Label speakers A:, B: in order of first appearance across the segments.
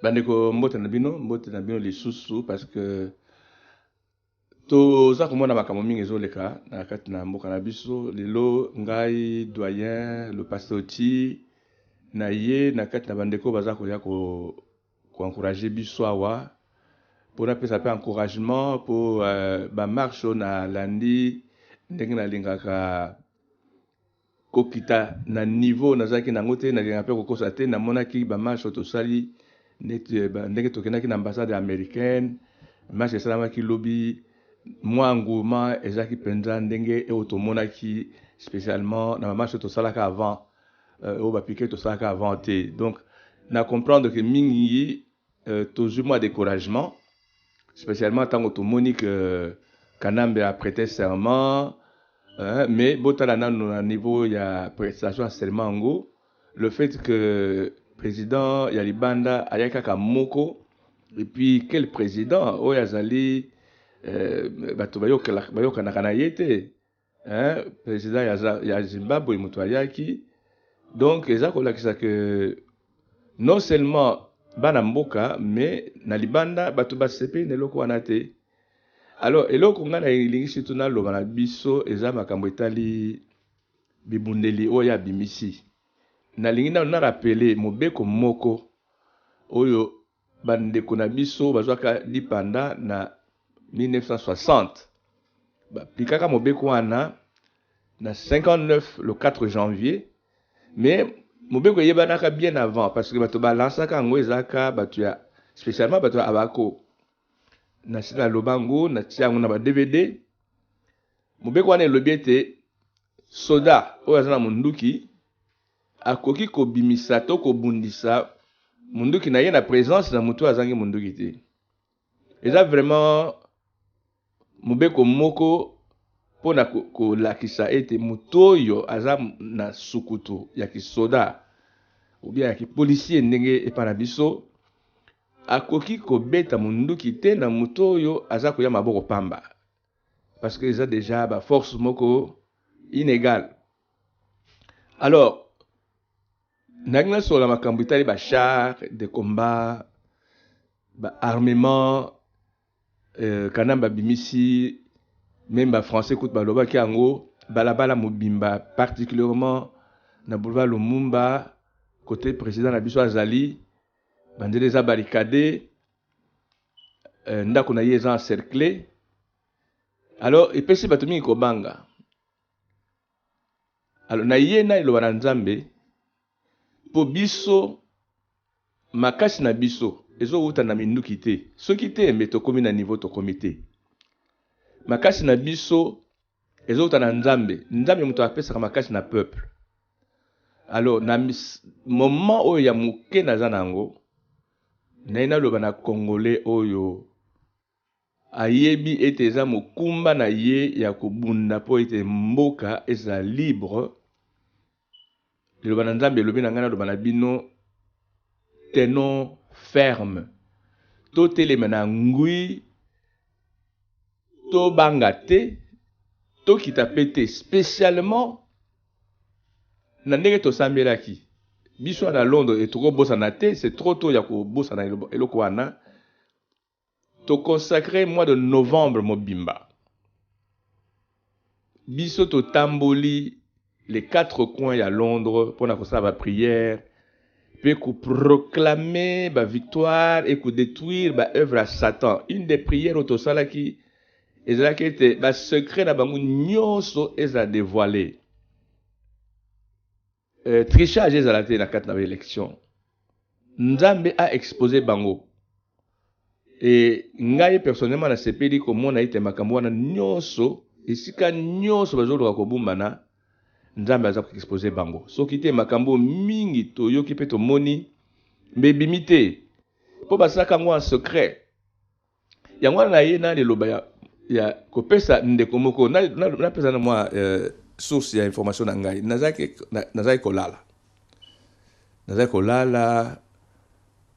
A: Bandeko mbote na bino lisusu parce que toza komona makambo mingi ezoleka na kati na mboka na biso lelo ngai doyen le pasteur Ti na ye na kati na bandeko baza koya ko encourager biso awa pour apesa pe encouragement pour ba marche na landi ndenge na lingaka kokita na niveau nazaki nango te na linga pe kokosa te na monaki ba marche tosali ndenge tokendaki na ambassade américaine marche esalamaki lobi mwa engouement ezalaki mpenza ndenge oyo tomonaki spécialement na bamarche tosalaka avant oyo bapike tosalaka avant te donc na comprendre que mingi tozwi mwa découragement spécialement ntango tomoni que Kanambe a prêté serment mais botala nano na niveau ya prestation ya serment yango le fait que président ya libanda ayaki kaka moko et puis quel président oyo azali bato bayokanaka na ye te président ya Zimbabwe moto ayaki donc eza kolakisa que non seulement bana mboka mais na libanda bato basepeli na eloko wana te. Alors eloko nga na elingi surtout naloba na biso eza makambo etali bibundeli oyo abimisi nalingi na rappeler mobeko moko oyo bandeko na biso bazwaka lipanda na 1960 bapikaka mobeko wana na 59 le 4 janvier mais mobeko yebanaka bien avant parce que bato balansaka yango ezaka bato ya spécialement bato ya abako na sila lobango na tia yango na ba DVD mobeko wana elobi ete soda oyo aza na munduki akoki kobimisa to kobundisa munduki na ye na présence na mutu azangi munduki te eza vraiment mobeko moko pona kolakisa ete mutu oyo aza na sukutu ya kisoda ou bien ya kipolisier ndenge epa na biso akoki kobeta munduki te na mutu oyo aza koya maboko pamba parce que eza déjà ba force moko inégale. Alors nagna sola makambo itali ba char de combat ba armement Kanamba bimisi même ba français kout baloba ki yango balabala mobimba particulièrement na boulevard Lumumba côté président na biso azali bandele eza barricadé ndako na ye eza encerclé. Alors epesi bato mingi kobanga. Alors na ye na eloba na Nzambe po biso makasi na biso ezowuta na minduki te soki te mbe tokomi na niveau tokomi te makasi na biso ezowuta na Nzambe moto apesaka makasi na peuple. Alors na moment oyo ya moke naza nango na loba na congolais oyo ayebi ete eza mokumba na ye ya kobunda po ete mboka eza libre loba na Nzambe lobi na ngana loba na bino tenons ferme to telema na ngui to banga te to kita pete spécialement na ndenge to sambelaki biso na Londres et toko bossa na te c'est trop tôt ya ko bossa na eloko wana to consacrer mois de novembre mobimba biso to tamboli les quatre coins ya Londres pour na ko sa ba prière peut proclamer ba victoire et que détruire ba œuvre à Satan. Une des prières autosalaki ezalaki ete ba secret na bango nyonso eza dévoilé. Trichage ezalaki na kati na élection. Nzambe a exposé bango. Et ngai personnellement na sepeli komona ite makambo wana nyonso esika nyonso bazoloka kobumbana Nzambe aza ko exposer bango. Soki te makambo mingi toyoki pe tomoni mbebimi te. Po basaka ngo en secret. Yango na ye na leloba ya kopesa ndeko moko na pesa na moi source ya information na ngai. Nazaki kolala. Nazaki kolala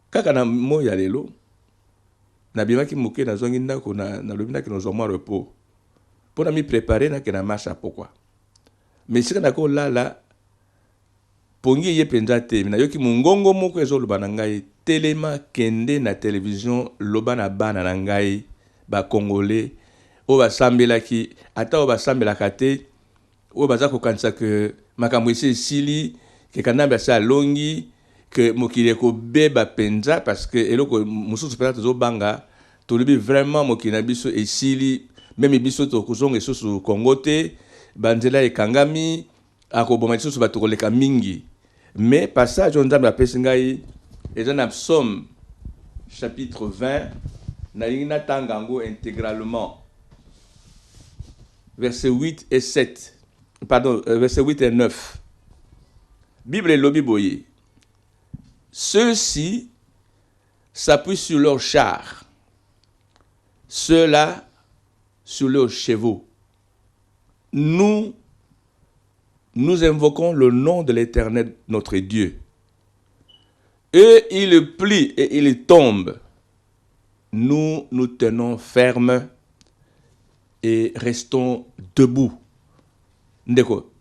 A: kaka na mo ya lelo. Na bimaki moke na zongi ndako na lobina ki no zomwa repos. Pona mi préparer na ke na marche pourquoi. Mais si on a là, pongi ye penza te na yoki mungongo moko ezoloba na ngai telema kende na télévision loba na bana na ngai ba congolais o basambelaki ata o basambelaka te o baza kokanisa ke makambo esili ke kanambe asa longi que mokili ekobeba penza parce que eloko mosusu penza tozobanga tolobi vraiment mokili na biso esili même biso tokozonga esusu Congo te banzela ekangami akoboma lisusu bato koleka mingi. Mais passage on nzambe apesi ngai eza na Psaume chapitre 20 na lingi natanga yango intégralement verset 8 et 7 pardon verset 8 et 9. Bible elobi boye: ceux-ci s'appuient sur leurs chars, ceux-là sur leurs chevaux. Nous invoquons le nom de l'Éternel, notre Dieu. Eux, ils plient et ils tombent. Nous, nous tenons ferme et restons debout. Ndeko,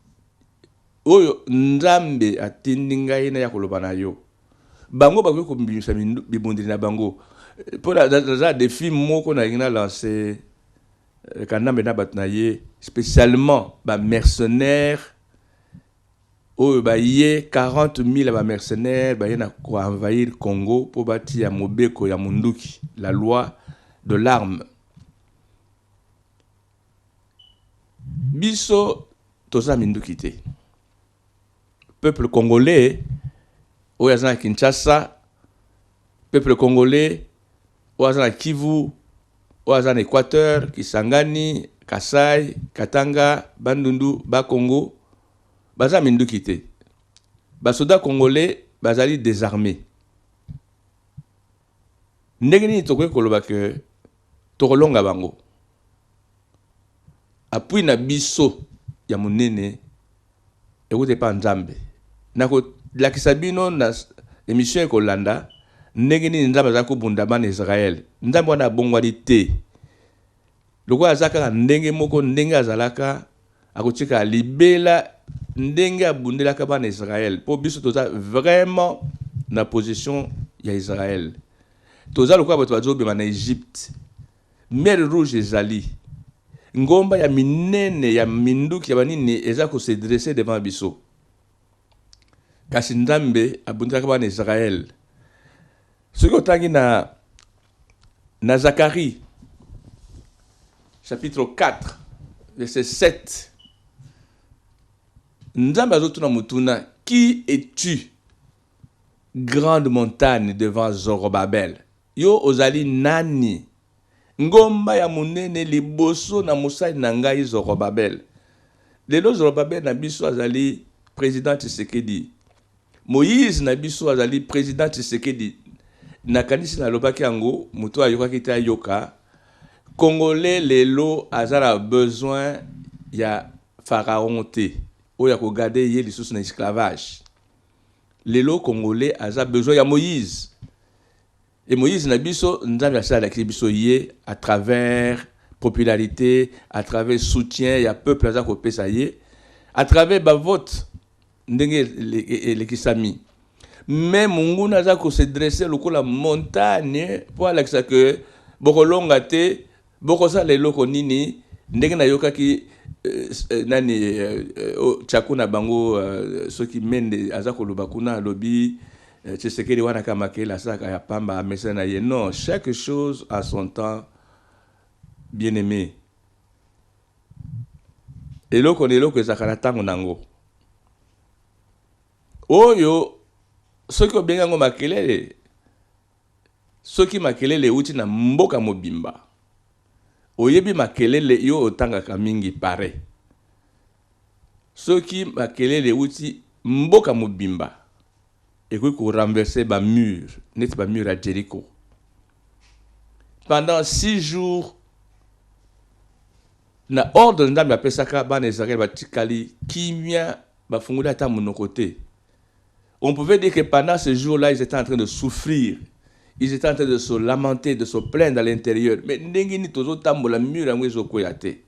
A: oyo nzambe atindi ngai na ya koloba na yo. Bango bakoki kombimisa bibundeli na bango. Pour la défi moko na ngina lancé kanambe na bato na ye spécialement ba mercenaires. Oh, bah, y a 40 000 mercenaires qui ont envahi le Congo pour bâtir Mobeko ya Munduki, la loi de l'arme. Biso, toza Munduki te. Peuple congolais, au yazana Kinshasa, peuple congolais, au yazana Kivu, au yazana Équateur, Kisangani, Kasai, Katanga, Bandundu, Bakongo. Baza minduki te. Basoda congolais bazali désarmés. Ndenge nini tokoki koloba ke tokolonga bango. Apui na biso ya munene ekute pa nzambe. Nako lakisa bino na émission ekolanda ndenge nini nzambe azali kobunda bana Israël. Nzambe wana bongwani te. Lokola azaka ndenge moko ndenge azalaka akotika libela ndenge abundelaka bana Israël. Po biso toza vraiment na position ya Israël. Toza lokola bato bazobema na Égypte. Mer rouge ezali. Ngomba ya minene ya minduki ya banini eza ko se dresser devant biso. Kasi nzambe abundelaka bana Israël. Soki otangi na Zacharie chapitre 4 verset 7. Nzambe azotuna mutuna, qui es-tu, grande montagne devant Zorobabel? Yo ozali nani? Ngomba ya munene liboso na musai na ngai Zorobabel. Lelo Zorobabel na biso azali président Tshisekedi. Moïse na biso azali président Tshisekedi. Nakanisi na lobaki yango muto ayokaki te ayoka. Congolais lelo azala besoin ya pharaon te. Oya ko garder ye lisusu na esclavage. Lelo congolais aza besoin ya Moïse. Et Moïse na biso nzambe asala ki biso ye à travers popularité, à travers soutien ya peuple aza ko pesa ye, à travers ba vote ndenge le kisami. Mais mungu naza ko se dresser lokola montagne pour alakisa que bokolonga te, bokosa lelo ko nini ndenge na yokaki nani chakuna bango soki mende aza koloba kuna lobi Tshisekedi wana kamakela saka ya pamba amesa na ye. Non, chaque chose a son temps, bien aimé. Eloko neloko ezakana tango nango. Oyo soki obenga ngo makelele, soki makelele uti na mboka mobimba, oyebi makelele yo otangaka mingi pare. Soki makelele uti mboka mobimba, ekoki ko renverser ba mur, net ba mur à Jéricho. Pendant 6 jours, na ordre ndambe apesaka bana Israël batikali kimia bafungula ta monoko te. On pouvait dire que pendant ce jour-là, ils étaient en train de souffrir. Ils étaient en train de se lamenter, de se plaindre à l'intérieur. Mais ndengini tozo tambola mur yango ezokoyate.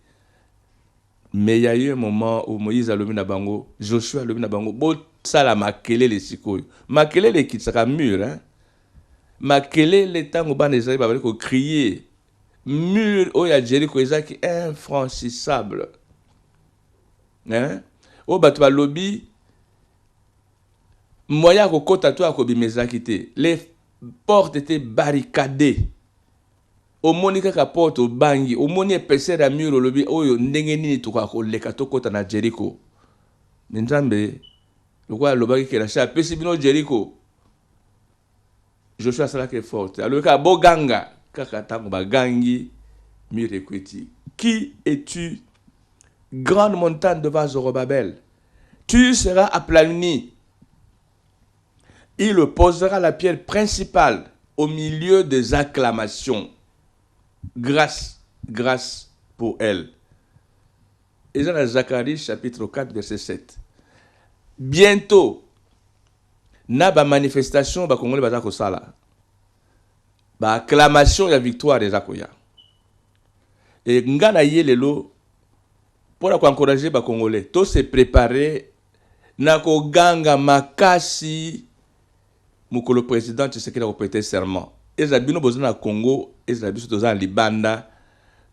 A: Mais il y a eu un moment où Moïse a levé na bango, Joshua a levé na bango, bo ça la makelele sikoyo makelele kisaka mur hein makelele tango bana ezali babali ko crier mur oya Jéricho ezaki infranchissable hein o bato balobi moya ko kota to akobimezaki te les portes étaient barricadées omoni kaka porte obangi omoni épaisseur ya mur olobi oyo ndenge nini tokoleka tokota na Jéricho nzambe lokwa lobaki ke la cha pesi bino Jéricho Joshua asalaki forte alobika boganga kaka tango bagangi mur ekweti. Qui es-tu, grande montagne devant Zorobabel? Tu seras aplani. Il posera la pierre principale au milieu des acclamations. Grâce, grâce pour elle. Et dans Zacharie chapitre 4 verset 7. Bientôt, na ba manifestation ba congolais baza ko sala. Ba acclamation ya victoire des akoya. Et ngana yelelo pour encourager ba congolais, tout se préparer na ko ganga makasi mukolo président Tshisekedi ko prêter serment. Ezabino bozana Congo, ezabiso tozana libanda,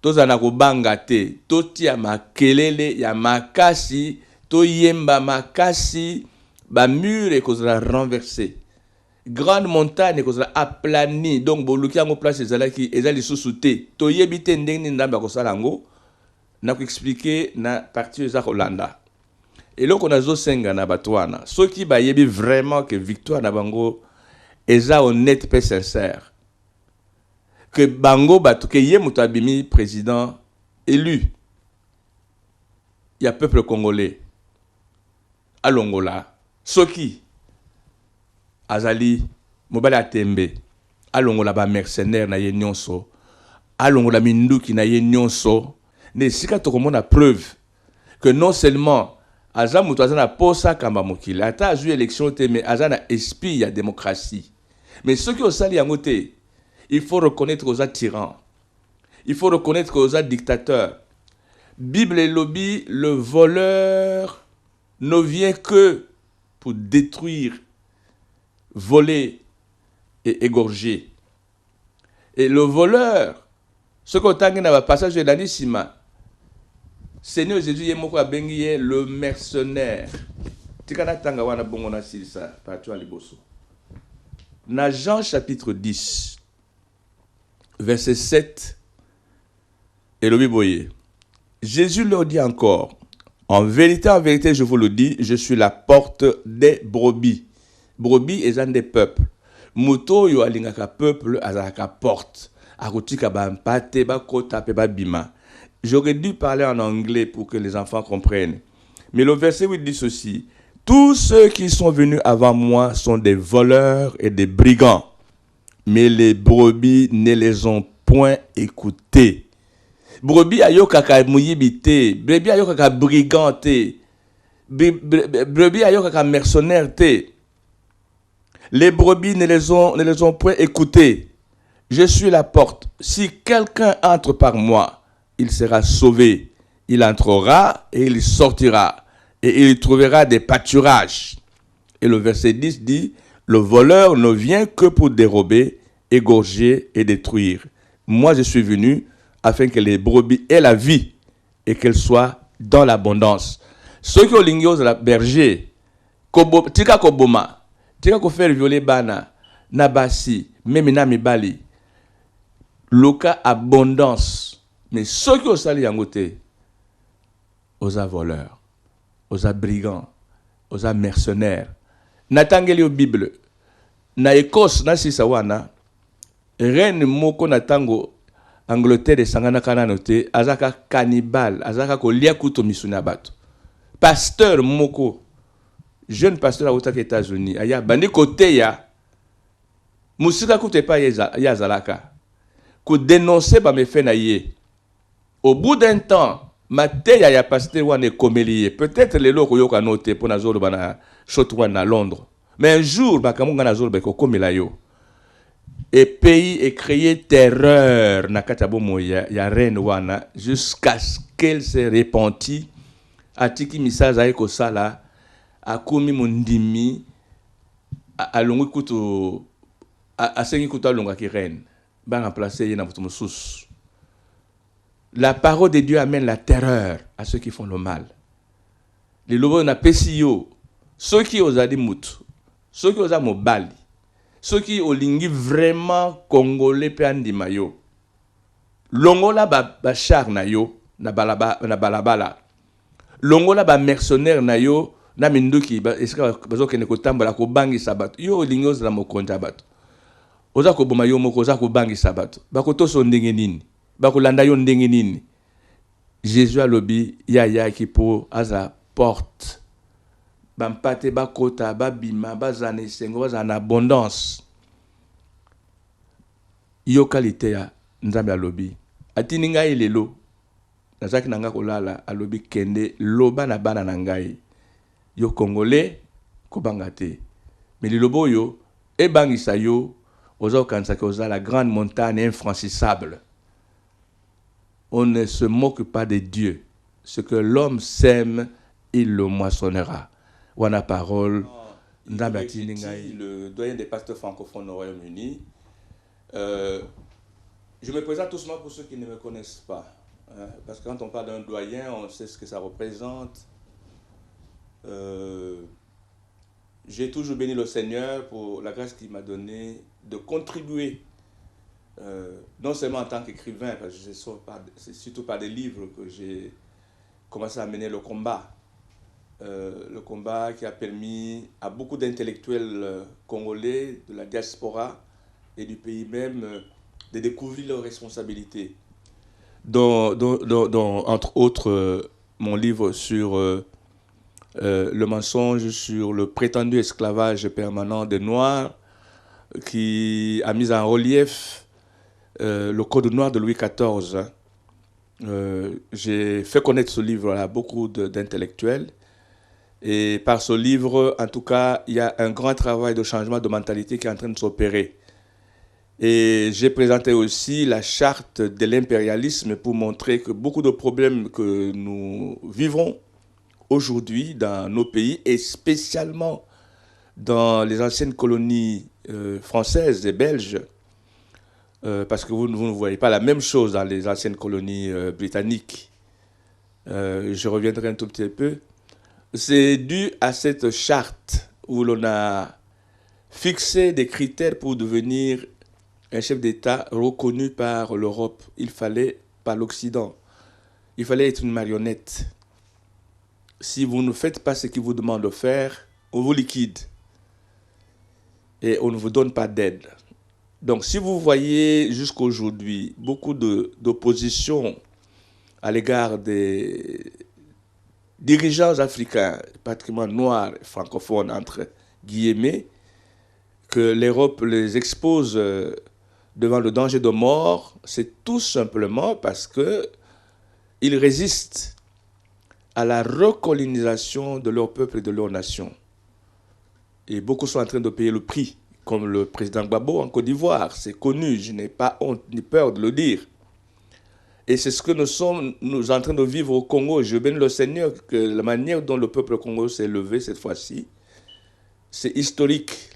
A: tozana ko banga te, totia makelele ya makasi, to yemba makasi, ba mur e kozala renversé. Grande montagne kozala aplani, donc boluki yango place ezalaki ezali susute. To yebite ndenge ndamba ko salango, na ko expliquer na partie za Hollanda. Et là qu'on a zo senga na batwana, ceux qui ba yebi vraiment que victoire na bango eza honnête et sincère. Que bango batu que ye mutabimi président élu. Il y a peuple congolais à Longola. Soki azali mobali atembe alongola ba mercenaire na ye nyonso alongola minduki na ye nyonso ne sika tokomona preuve que non seulement aza mutu aza na posa kamba mokili ata azwi élection te mais aza na esprit ya démocratie mais soki osali yango te il faut reconnaître aux tyrans, il faut reconnaître aux dictateurs. Bible et lobby, le voleur ne vient que pour détruire, voler et égorger. Et le voleur, ce qu'on a dans le passage de l'anissima, Seigneur Jésus est moko abengi le mercenaire. Tikana tanga wana bongo na silisa patu aliboso. Na Jean chapitre 10 verset 7 et le Biboye. Jésus leur dit encore, en vérité, je vous le dis, je suis la porte des brebis. Brebis est un des peuples. Muto yo alingaka peuple azaka porte. Arutika ba mpate ba kota pe ba bima. J'aurais dû parler en anglais pour que les enfants comprennent. Mais le verset 8 dit ceci. Tous ceux qui sont venus avant moi sont des voleurs et des brigands. Mais les brebis ne les ont point écoutés. Brebis ayo kaka muyibite, brebis ayo kaka brigand te, brebis ayo kaka mercenaire te. Les brebis ne les ont point écoutés. Je suis la porte. Si quelqu'un entre par moi, il sera sauvé. Il entrera et il sortira. Et il trouvera des pâturages. Et le verset 10 dit, le voleur ne vient que pour dérober, égorger et détruire. Moi, je suis venu afin que les brebis aient la vie et qu'elles soient dans l'abondance. Ceux qui ont l'ingos la berger, tika koboma, tika ko faire violer bana, nabasi, même na mibali, loka abondance. Mais ceux qui ont sali yangote, aux voleurs, aux brigands, aux mercenaires. Natangeli au Bible, na Écosse, na sisawana, reine moko natango Angleterre sangana kana note, azaka cannibale, azaka ko lia kuto misuna bato. Pasteur moko, jeune pasteur à aux États-Unis, aya bandi kote ya musika kute pa ya zalaka. Ko dénoncer ba me fait na ye. Au bout d'un temps, mateya ya pasteur wane komeliye. Peut-être les loko yoka note pour na zolo bana shotwan na Londres. Mais un jour bakamunga na zolo beko komela yo. Et pays est créé terreur na katabomo ya reine wana jusqu'à ce qu'elle se repentit atiki misaza eko sala akomi mondimi alongwi kutu asengi kutu alongaki reine ba remplacer ye na mutu mosusu. La parole de Dieu amène la terreur à ceux qui font le mal. Les lobo na pesi yo ceux qui ozali mutu, ceux qui oza mobali, ceux qui olingi vraiment congolais pe andima yo. Longola ba char na yo na balabala. Longola ba mercenaire na yo na minduki eska bazo kene kotambola ko bangisa bato. Yo olingi ozala mokonza bato. Oza ko boma yo moko oza ko bangisa bato. Bakotoso ndenge nini? Bakolanda yo ndenge nini? Jésus alobi ya ki po aza porte. Bampate bakota babima bazana esengo bazana abondance. Yo qualité ya Nzambe alobi. Atini ngai lelo nazaki nanga kolala alobi kende loba na bana na ngai. Yo congolais kobanga te. Mais lilobo yo ebangisa yo ozo kanisa ke oza la grande montagne infranchissable. On ne se moque pas de Dieu. Ce que l'homme sème, il le moissonnera. Wana parole. Le doyen des pasteurs francophones au Royaume-Uni. Je me présente doucement pour ceux qui ne me connaissent pas. Parce que quand on parle d'un doyen, on sait ce que ça représente. J'ai toujours béni le Seigneur pour la grâce qu'il m'a donnée de contribuer, non seulement en tant qu'écrivain, parce que c'est surtout par des livres que j'ai commencé à mener le combat. Le combat qui a permis à beaucoup d'intellectuels congolais, de la diaspora et du pays même, de découvrir leurs responsabilités. Entre autres, mon livre sur le mensonge, sur le prétendu esclavage permanent des Noirs, qui a mis en relief le Code noir de Louis XIV. J'ai fait connaître ce livre à beaucoup d'intellectuels. Et par ce livre, en tout cas, il y a un grand travail de changement de mentalité qui est en train de s'opérer. Et j'ai présenté aussi la charte de l'impérialisme pour montrer que beaucoup de problèmes que nous vivons aujourd'hui dans nos pays, et spécialement dans les anciennes colonies françaises et belges, parce que vous ne voyez pas la même chose dans les anciennes colonies britanniques. Je reviendrai un tout petit peu. C'est dû à cette charte où l'on a fixé des critères pour devenir un chef d'État reconnu par l'Europe. Il fallait, par l'Occident, il fallait être une marionnette. Si vous ne faites pas ce qu'il vous demande de faire, on vous liquide. Et on ne vous donne pas d'aide. Donc si vous voyez jusqu'à aujourd'hui beaucoup d'opposition à l'égard des dirigeants africains, pratiquement noirs, francophones, entre guillemets, que l'Europe les expose devant le danger de mort, c'est tout simplement parce qu'ils résistent à la recolonisation de leur peuple et de leur nation. Et beaucoup sont en train de payer le prix, comme le président Gbagbo en Côte d'Ivoire. C'est connu, je n'ai pas honte ni peur de le dire. Et c'est ce que nous sommes en train de vivre au Congo. Je bénis le Seigneur que la manière dont le peuple congolais s'est levé cette fois-ci, c'est historique.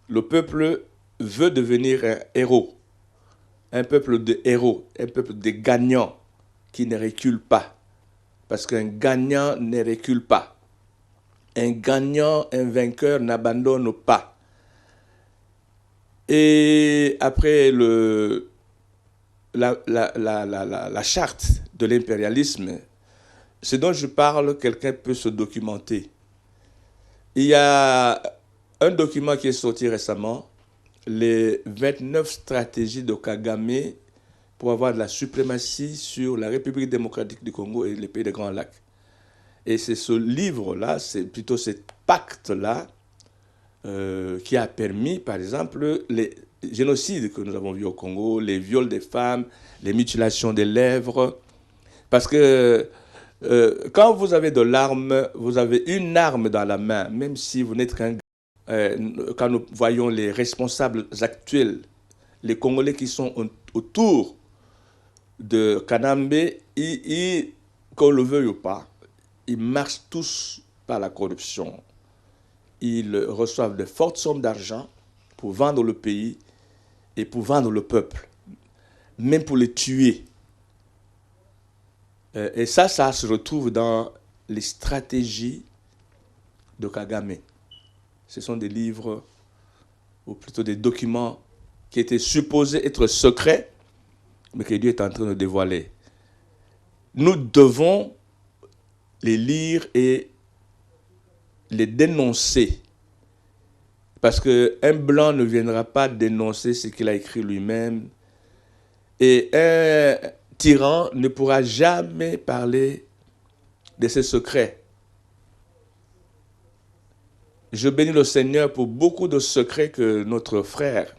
A: Le peuple veut devenir un héros. Un peuple de héros, un peuple de gagnants qui ne recule pas. Parce qu'un gagnant ne recule pas. Un gagnant, un vainqueur n'abandonne pas. Et après la charte de l'impérialisme, ce dont je parle, quelqu'un peut se documenter. Il y a un document qui est sorti récemment, les 29 stratégies de Kagame pour avoir de la suprématie sur la République démocratique du Congo et les pays des Grands Lacs. Et c'est ce livre-là, c'est plutôt ce pacte-là qui a permis, par exemple, les génocides que nous avons vus au Congo, les viols des femmes, les mutilations des lèvres. Parce que quand vous avez de l'arme, vous avez une arme dans la main, même si vous n'êtes qu'un... quand nous voyons les responsables actuels, les Congolais qui sont autour de Kanambe, qu'on le veuille ou pas, ils marchent tous
B: par la corruption. Ils reçoivent de fortes sommes d'argent pour vendre le pays et pour vendre le peuple, même pour les tuer. Et ça se retrouve dans les stratégies de Kagame. Ce sont des livres, ou plutôt des documents, qui étaient supposés être secrets, mais que Dieu est en train de dévoiler. Nous devons les lire et les dénoncer. Parce qu'un blanc ne viendra pas dénoncer ce qu'il a écrit lui-même. Et un tyran ne pourra jamais parler de ses secrets. Je bénis le Seigneur pour beaucoup de secrets que notre frère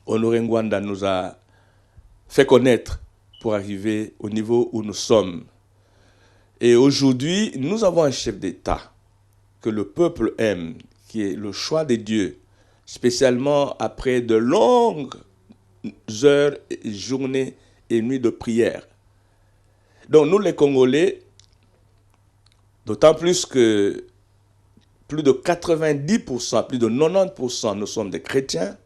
B: Honoré Ngwanda nous a fait connaître pour arriver au niveau où nous sommes. Et aujourd'hui, nous avons un chef d'État que le peuple aime, qui est le choix de Dieu, spécialement après de longues heures, journées et nuits de prière. Donc nous les Congolais, d'autant plus que plus de 90%, plus de 90%, nous sommes des chrétiens.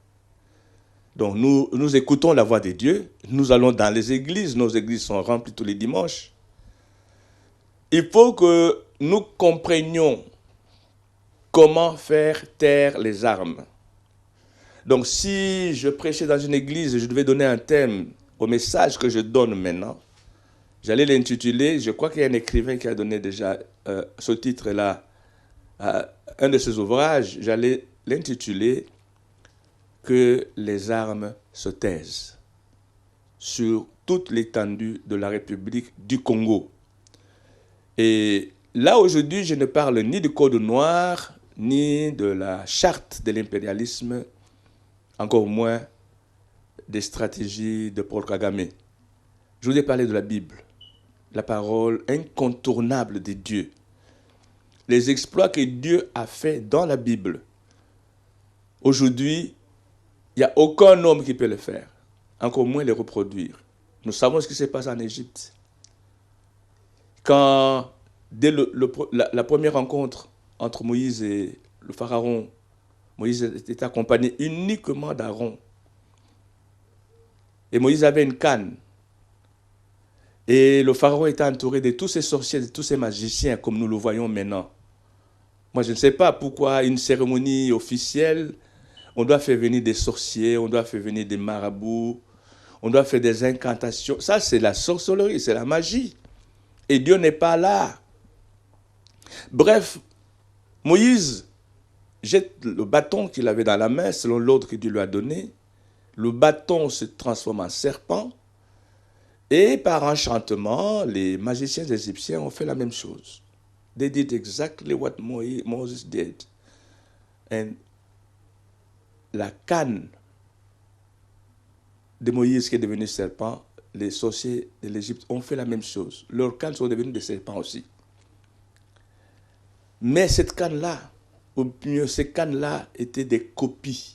B: Donc nous écoutons la voix de Dieu. Nous allons dans les églises. Nos églises sont remplies tous les dimanches. Il faut que nous comprenions comment faire taire les armes. Donc si je prêchais dans une église et je devais donner un thème au message que je donne maintenant, j'allais l'intituler, je crois qu'il y a un écrivain qui a donné déjà ce titre-là à un de ses ouvrages, j'allais l'intituler « Que les armes se taisent » sur toute l'étendue de la République du Congo. Et là, aujourd'hui, je ne parle ni du Code noir, ni de la charte de l'impérialisme, encore moins des stratégies de Paul Kagame. Je vous ai parlé de la Bible, la parole incontournable de Dieu. Les exploits que Dieu a faits dans la Bible. Aujourd'hui, il n'y a aucun homme qui peut le faire, encore moins les reproduire. Nous savons ce qui s'est passé en Égypte. Quand, dès la première rencontre entre Moïse et le pharaon, Moïse était accompagné uniquement d'Aaron. Et Moïse avait une canne. Et le pharaon était entouré de tous ces sorciers, de tous ces magiciens, comme nous le voyons maintenant. Moi, je ne sais pas pourquoi une cérémonie officielle, on doit faire venir des sorciers, on doit faire venir des marabouts, on doit faire des incantations. Ça, c'est la sorcellerie, c'est la magie. Et Dieu n'est pas là. Bref, Moïse jette le bâton qu'il avait dans la main, selon l'ordre que Dieu lui a donné. Le bâton se transforme en serpent. Et par enchantement, les magiciens égyptiens ont fait la même chose. They did exactly what Moses did. And la canne de Moïse qui est devenue serpent, les sorciers de l'Égypte ont fait la même chose. Leurs cannes sont devenues des serpents aussi. Mais cette canne-là, ou mieux, ces cannes-là étaient des copies,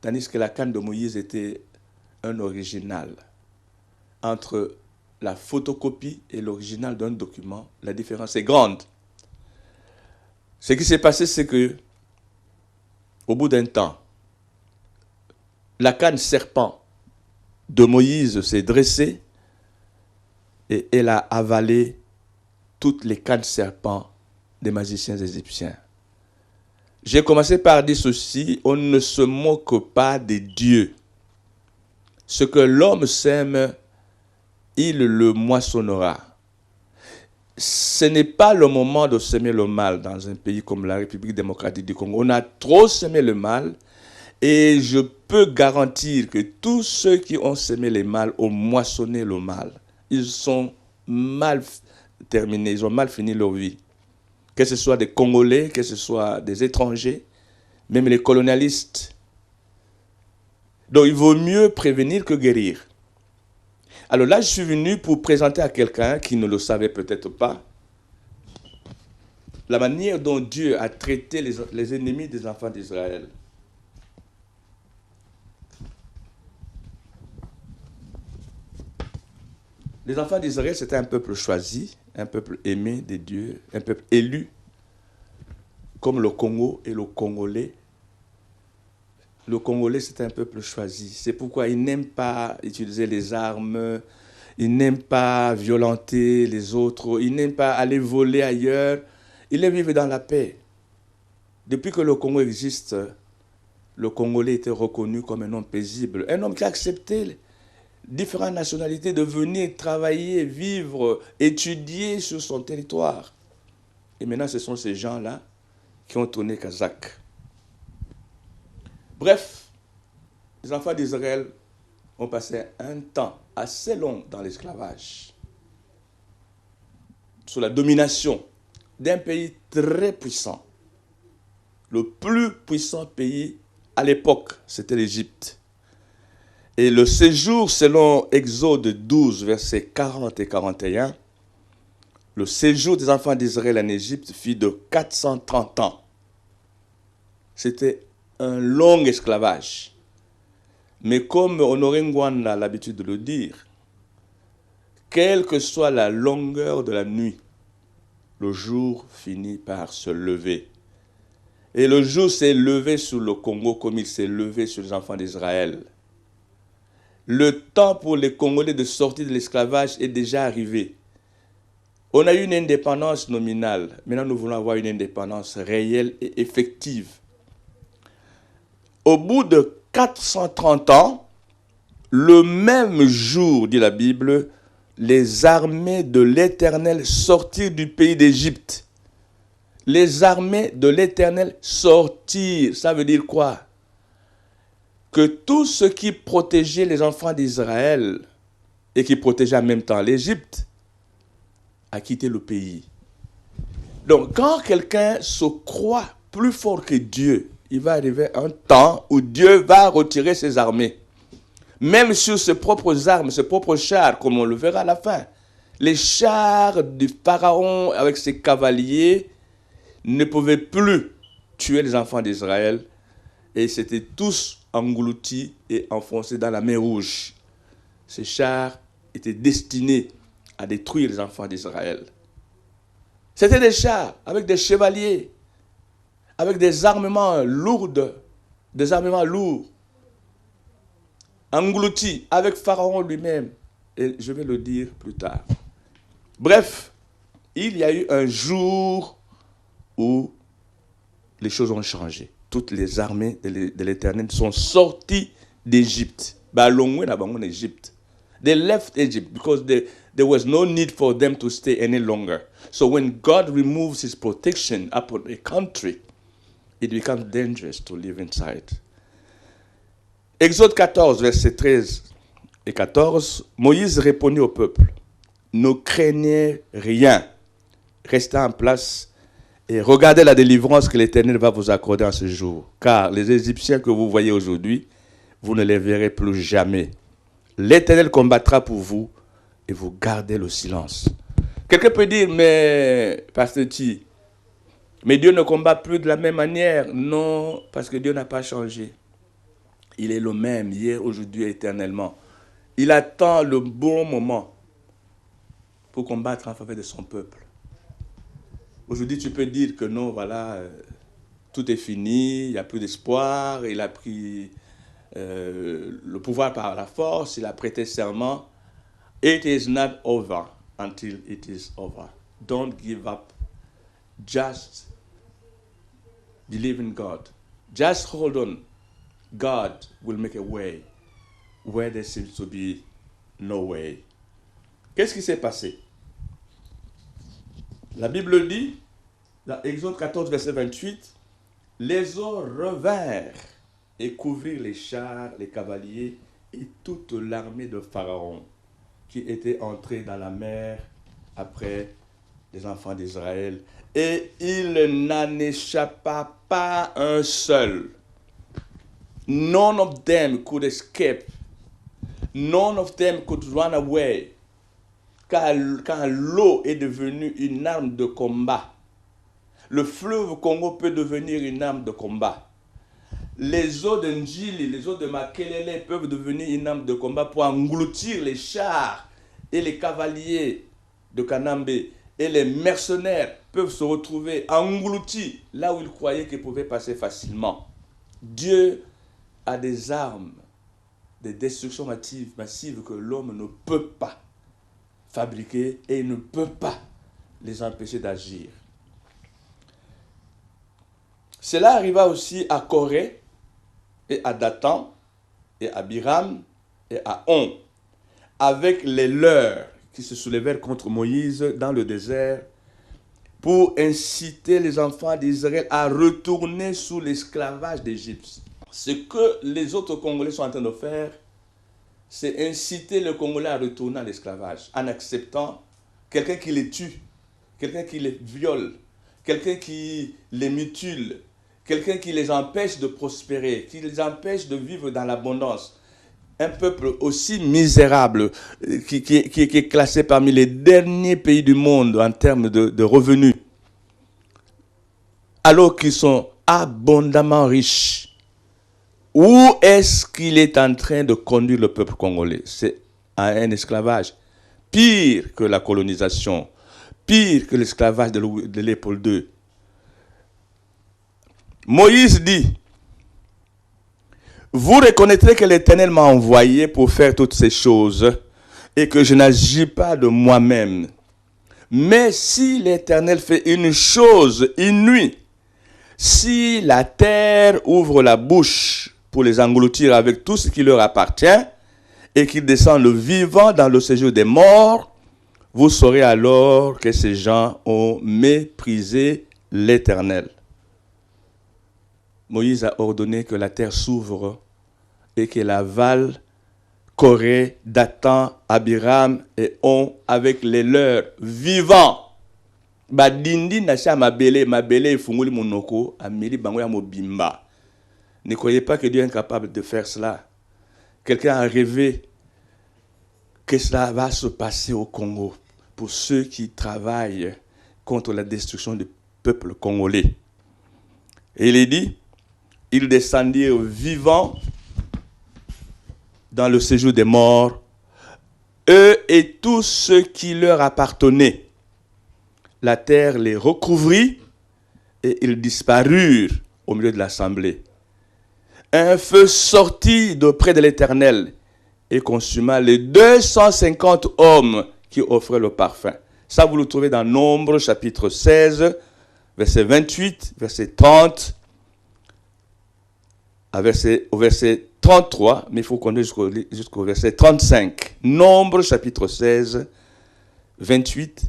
B: tandis que la canne de Moïse était un original. Entre la photocopie et l'original d'un document, la différence est grande. Ce qui s'est passé, c'est que, au bout d'un temps, la canne serpent de Moïse s'est dressée et elle a avalé toutes les cannes serpents des magiciens égyptiens. J'ai commencé par dire ceci, on ne se moque pas des dieux. Ce que l'homme sème, il le moissonnera. Ce n'est pas le moment de semer le mal dans un pays comme la République démocratique du Congo. On a trop semé le mal et je peux garantir que tous ceux qui ont semé le mal ont moissonné le mal. Ils sont mal terminés, ils ont mal fini leur vie. Que ce soit des Congolais, que ce soit des étrangers, même les colonialistes. Donc il vaut mieux prévenir que guérir. Alors là, je suis venu pour présenter à quelqu'un qui ne le savait peut-être pas la manière dont Dieu a traité les ennemis des enfants d'Israël. Les enfants d'Israël, c'était un peuple choisi, un peuple aimé de Dieu, un peuple élu, comme le Congo et le Congolais. Le Congolais, c'est un peuple choisi. C'est pourquoi ils n'aiment pas utiliser les armes, ils n'aiment pas violenter les autres, ils n'aiment pas aller voler ailleurs. Ils aiment vivre dans la paix. Depuis que le Congo existe, le Congolais était reconnu comme un homme paisible, un homme qui a accepté différentes nationalités de venir travailler, vivre, étudier sur son territoire. Et maintenant, ce sont ces gens-là qui ont tourné Kazakh. Bref, les enfants d'Israël ont passé un temps assez long dans l'esclavage, sous la domination d'un pays très puissant. Le plus puissant pays à l'époque, c'était l'Égypte. Et le séjour, selon Exode 12, versets 40 et 41, le séjour des enfants d'Israël en Égypte fut de 430 ans. C'était un long esclavage. Mais comme Honoré Ngwanda a l'habitude de le dire, quelle que soit la longueur de la nuit, le jour finit par se lever. Et le jour s'est levé sur le Congo comme il s'est levé sur les enfants d'Israël. Le temps pour les Congolais de sortir de l'esclavage est déjà arrivé. On a eu une indépendance nominale. Maintenant, nous voulons avoir une indépendance réelle et effective. Au bout de 430 ans, le même jour, dit la Bible, les armées de l'Éternel sortirent du pays d'Égypte. Les armées de l'Éternel sortirent. Ça veut dire quoi? Que tout ce qui protégeait les enfants d'Israël et qui protégeait en même temps l'Égypte a quitté le pays. Donc, quand quelqu'un se croit plus fort que Dieu, il va arriver un temps où Dieu va retirer ses armées. Même sur ses propres armes, ses propres chars, comme on le verra à la fin. Les chars du pharaon avec ses cavaliers ne pouvaient plus tuer les enfants d'Israël. Et c'était tous engloutis et enfoncés dans la mer Rouge. Ces chars étaient destinés à détruire les enfants d'Israël. C'était des chars avec des chevaliers, avec des armements lourds, engloutis avec Pharaon lui-même. Et je vais le dire plus tard. Bref, il y a eu un jour où les choses ont changé. Toutes les armées de l'Éternel sont sorties d'Égypte. They left Egypt because there was no need for them to stay any longer. So when God removes his protection upon a country, it becomes dangerous to live inside. Exode 14, versets 13 et 14, Moïse répondit au peuple, ne craignez rien, restez en place et regardez la délivrance que l'Éternel va vous accorder en ce jour. Car les Égyptiens que vous voyez aujourd'hui, vous ne les verrez plus jamais. L'Éternel combattra pour vous et vous gardez le silence. Quelqu'un peut dire, mais Pasteur T, mais Dieu ne combat plus de la même manière. Non, parce que Dieu n'a pas changé. Il est le même, hier, aujourd'hui et éternellement. Il attend le bon moment pour combattre en faveur de son peuple. Aujourd'hui, tu peux dire que non, voilà, tout est fini, il n'y a plus d'espoir, il a pris le pouvoir par la force, il a prêté serment. It is not over until it is over. Don't give up. Just believe in God. Just hold on. God will make a way where there seems to be no way. Qu'est-ce qui s'est passé? La Bible dit, dans Exode 14, verset 28, les eaux revinrent et couvrirent les chars, les cavaliers et toute l'armée de Pharaon qui était entrée dans la mer après les enfants d'Israël. Et il n'en échappa pas un seul. None of them could escape. None of them could run away. Quand l'eau est devenue une arme de combat, le fleuve Congo peut devenir une arme de combat. Les eaux de Njili, les eaux de Makelele peuvent devenir une arme de combat pour engloutir les chars et les cavaliers de Kanambe et les mercenaires peuvent se retrouver engloutis là où ils croyaient qu'ils pouvaient passer facilement. Dieu a des armes, des destructions massives que l'homme ne peut pas fabriquer et il ne peut pas les empêcher d'agir. Cela arriva aussi à Corée et à Dathan et à Abiram et à On, avec les leurs qui se soulevèrent contre Moïse dans le désert pour inciter les enfants d'Israël à retourner sous l'esclavage d'Égypte. Ce que les autres Congolais sont en train de faire, c'est inciter les Congolais à retourner à l'esclavage en acceptant quelqu'un qui les tue, quelqu'un qui les viole, quelqu'un qui les mutile, quelqu'un qui les empêche de prospérer, qui les empêche de vivre dans l'abondance. Un peuple aussi misérable qui est classé parmi les derniers pays du monde en termes de revenus, alors qu'ils sont abondamment riches. Où est-ce qu'il est en train de conduire le peuple congolais? C'est à un esclavage. Pire que la colonisation, pire que l'esclavage de Léopold II. Moïse dit, vous reconnaîtrez que l'Éternel m'a envoyé pour faire toutes ces choses et que je n'agis pas de moi-même. Mais si l'Éternel fait une chose inouïe, si la terre ouvre la bouche pour les engloutir avec tout ce qui leur appartient et qu'ils descendent vivants dans le séjour des morts, vous saurez alors que ces gens ont méprisé l'Éternel. Moïse a ordonné que la terre s'ouvre et qu'elle avale Corée, Dathan, Abiram et On avec les leurs vivants. Badindi nasha mabele funguli monoko ameli bango ya mobimba. Ne croyez pas que Dieu est incapable de faire cela. Quelqu'un a rêvé que cela va se passer au Congo pour ceux qui travaillent contre la destruction du peuple congolais. Et il est dit, ils descendirent vivants dans le séjour des morts, eux et tous ceux qui leur appartenaient. La terre les recouvrit et ils disparurent au milieu de l'assemblée. Un feu sortit d'auprès de l'Éternel et consuma les 250 hommes qui offraient le parfum. Ça, vous le trouvez dans Nombre, chapitre 16, verset 28, verset 30, au verset 33, mais il faut qu'on aille jusqu'au verset 35. Nombre, chapitre 16, 28,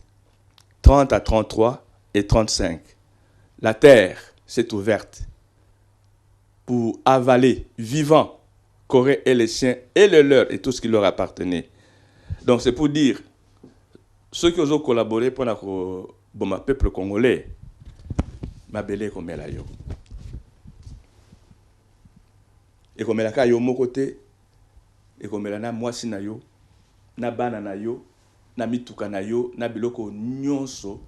B: 30 à 33 et 35. La terre s'est ouverte pour avaler, vivant, Corée et les siens et le leur et tout ce qui leur appartenait. Donc c'est pour dire, ceux qui ont collaboré pour le peuple congolais, ma belle comme elle a eu. Et comme elle a eu mon côté, et comme elle a mwasi na yo, na bana na yo, na mituka na yo, na biloko nyonso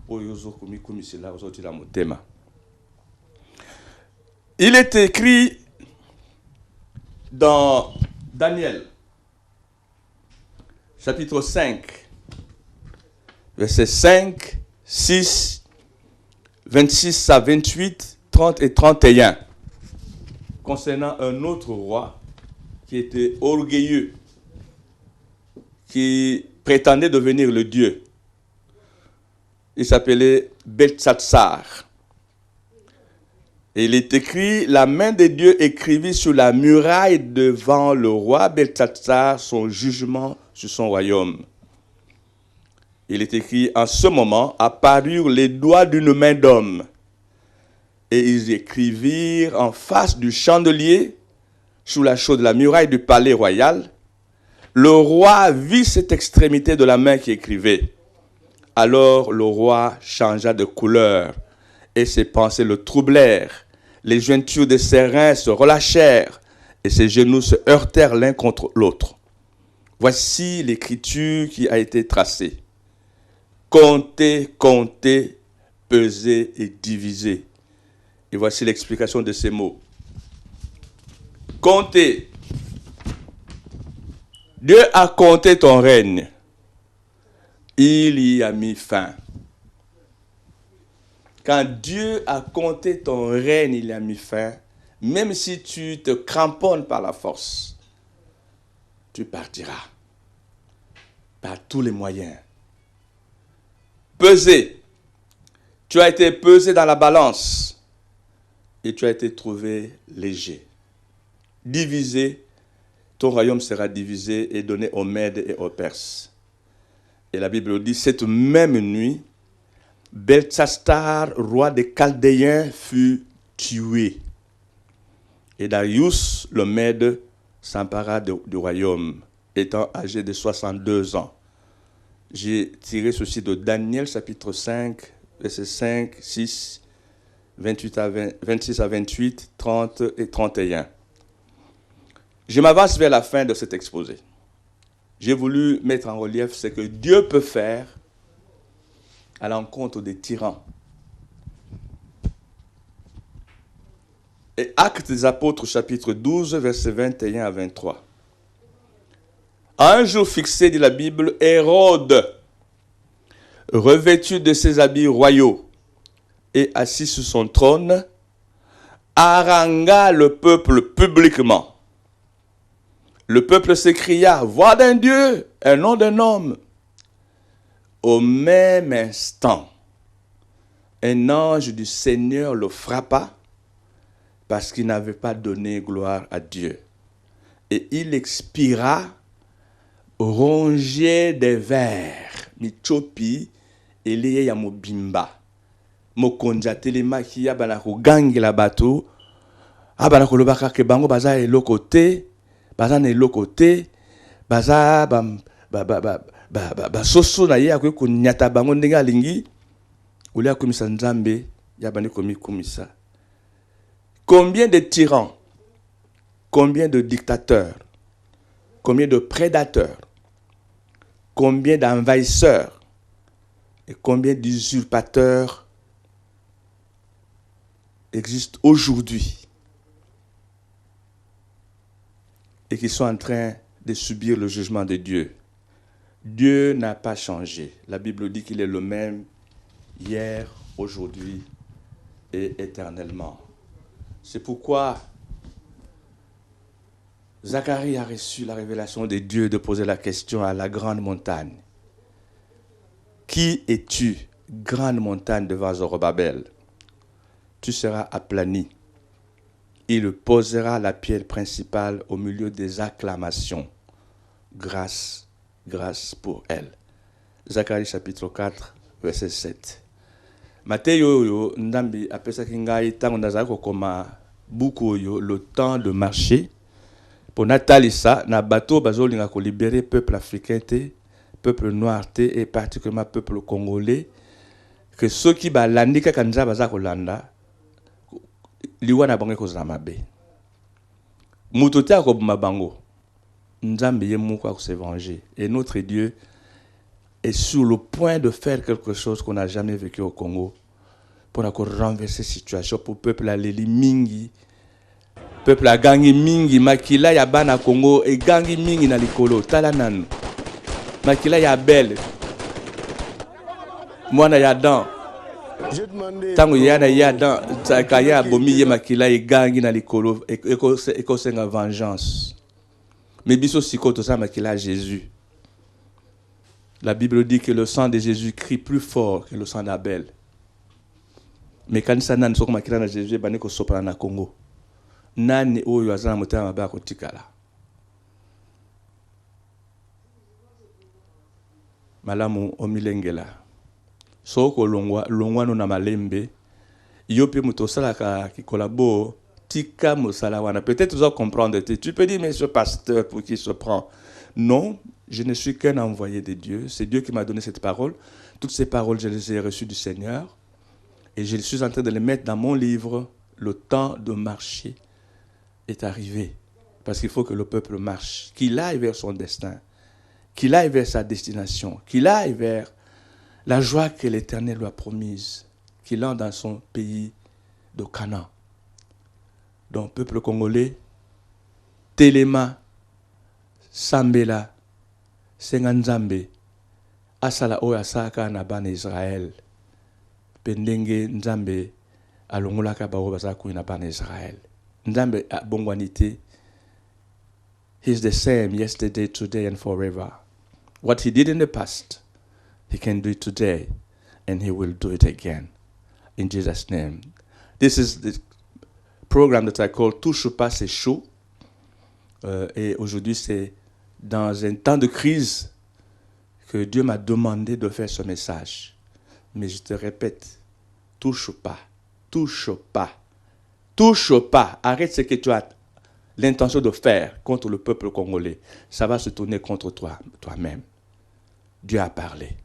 B: oyozo komisila ozoti la motema. Il est écrit dans Daniel, chapitre 5, versets 5, 6, 26 à 28, 30 et 31, concernant un autre roi qui était orgueilleux, qui prétendait devenir le Dieu. Il s'appelait Beltsatsar. Et il est écrit, la main de Dieu écrivit sur la muraille devant le roi Beltsatsar son jugement sur son royaume. Il est écrit, en ce moment apparurent les doigts d'une main d'homme. Et ils écrivirent en face du chandelier, sous la chaude de la muraille du palais royal. Le roi vit cette extrémité de la main qui écrivait. Alors le roi changea de couleur et ses pensées le troublèrent. Les jointures de ses reins se relâchèrent et ses genoux se heurtèrent l'un contre l'autre. Voici l'écriture qui a été tracée. Comptez, comptez, pesez et divisez. Et voici l'explication de ces mots. Comptez. Dieu a compté ton règne. Il y a mis fin. Quand Dieu a compté ton règne, il a mis fin. Même si tu te cramponnes par la force, tu partiras par tous les moyens. Pesé. Tu as été pesé dans la balance et tu as été trouvé léger. Divisé, ton royaume sera divisé et donné aux Mèdes et aux Perses. Et la Bible dit, cette même nuit, Beltshazzar, roi des Chaldéens, fut tué. Et Darius, le Mède, s'empara du royaume, étant âgé de 62 ans. J'ai tiré ceci de Daniel, chapitre 5, versets 5, 6, 26 à 28, 30 et 31. Je m'avance vers la fin de cet exposé. J'ai voulu mettre en relief ce que Dieu peut faire à l'encontre des tyrans. Et Actes des Apôtres, chapitre 12, versets 21 à 23. À un jour fixé, dit la Bible, Hérode, revêtu de ses habits royaux et assis sur son trône, harangua le peuple publiquement. Le peuple s'écria, « Voix d'un Dieu, un nom d'un homme !» Au même instant, un ange du Seigneur le frappa parce qu'il n'avait pas donné gloire à Dieu. Et il expira, rongé des vers, michopi, eliye ya mobimba. Mokonja telemaki ya bana kogangi la bato, abana kolobaka ke bango baza eloko te, baza na eloko te, baza basoso na ye akoki konyata bango ndenge alingi, olia akomisa nzambe ya bani komikumisa. Combien de tyrans, combien de dictateurs, combien de prédateurs, combien d'envahisseurs et combien d'usurpateurs existent aujourd'hui et qui sont en train de subir le jugement de Dieu. Dieu n'a pas changé. La Bible dit qu'il est le même hier, aujourd'hui et éternellement. C'est pourquoi Zacharie a reçu la révélation de Dieu de poser la question à la grande montagne. Qui es-tu, grande montagne devant Zorobabel? Tu seras aplani. Il posera la pierre principale au milieu des acclamations. Grâce, grâce pour elle. Zacharie chapitre 4, verset 7. Matthieu ndambi apesaki ngai tango nazali kokoma buku oyo le temps de marcher pour natalisa na bato bazolinga ko libérer peuple africain te, peuple noir te et particulièrement peuple congolais que ceux qui balandi kaka nzaba baza kolanda liwa na bango kozala mabe. Mutu te akobuma bango. Nzambe ye moko akose venger et notre Dieu est sur le point de faire quelque chose qu'on n'a jamais vécu au Congo pour renverser cette situation pour le peuple à l'eli mingi, peuple à gangi mingi, makila ya bana Congo et gangi mingi na likolo, talananu, makila ya belle, mwana ya dan, tango yana ya dan, kaya abomi ye makila e gangi na likolo, eko senga vengeance. Mais biso sikoto sa makila Jésus. La Bible dit que le sang de Jésus crie plus fort que le sang d'Abel. Mais quand ça n'a pas été na Jésus, bani ko sopra na Congo. Nani oyo azana motema ba ko tikala. Malamu omilengela. Soko longwa no na malembe. Yope muto salaka ki collabo tika mosala wana. Peut-être tu vas comprendre. Tu peux dire mais ce pasteur pour qui se prend. Non, je ne suis qu'un envoyé de Dieu. C'est Dieu qui m'a donné cette parole. Toutes ces paroles, je les ai reçues du Seigneur. Et je suis en train de les mettre dans mon livre. Le temps de marcher est arrivé. Parce qu'il faut que le peuple marche. Qu'il aille vers son destin. Qu'il aille vers sa destination. Qu'il aille vers la joie que l'Éternel lui a promise. Qu'il entre dans son pays de Canaan. Donc, peuple congolais, Téléma, Sambela, Senganzambe, Asala Oya Saka na bana Israël. pendenge nzambe alongolaka bango baza kuina bana Israël. Nzambe bongwanite. He's the same yesterday, today, and forever. What he did in the past, he can do it today, and he will do it again. In Jesus' name. This is the program that I call Touche pas, c'est chaud. Et aujourd'hui, c'est dans un temps de crise que Dieu m'a demandé de faire ce message. Mais je te répète, touche pas, touche pas, touche pas. Arrête ce que tu as l'intention de faire contre le peuple congolais. Ça va se tourner contre toi, toi-même. Dieu a parlé.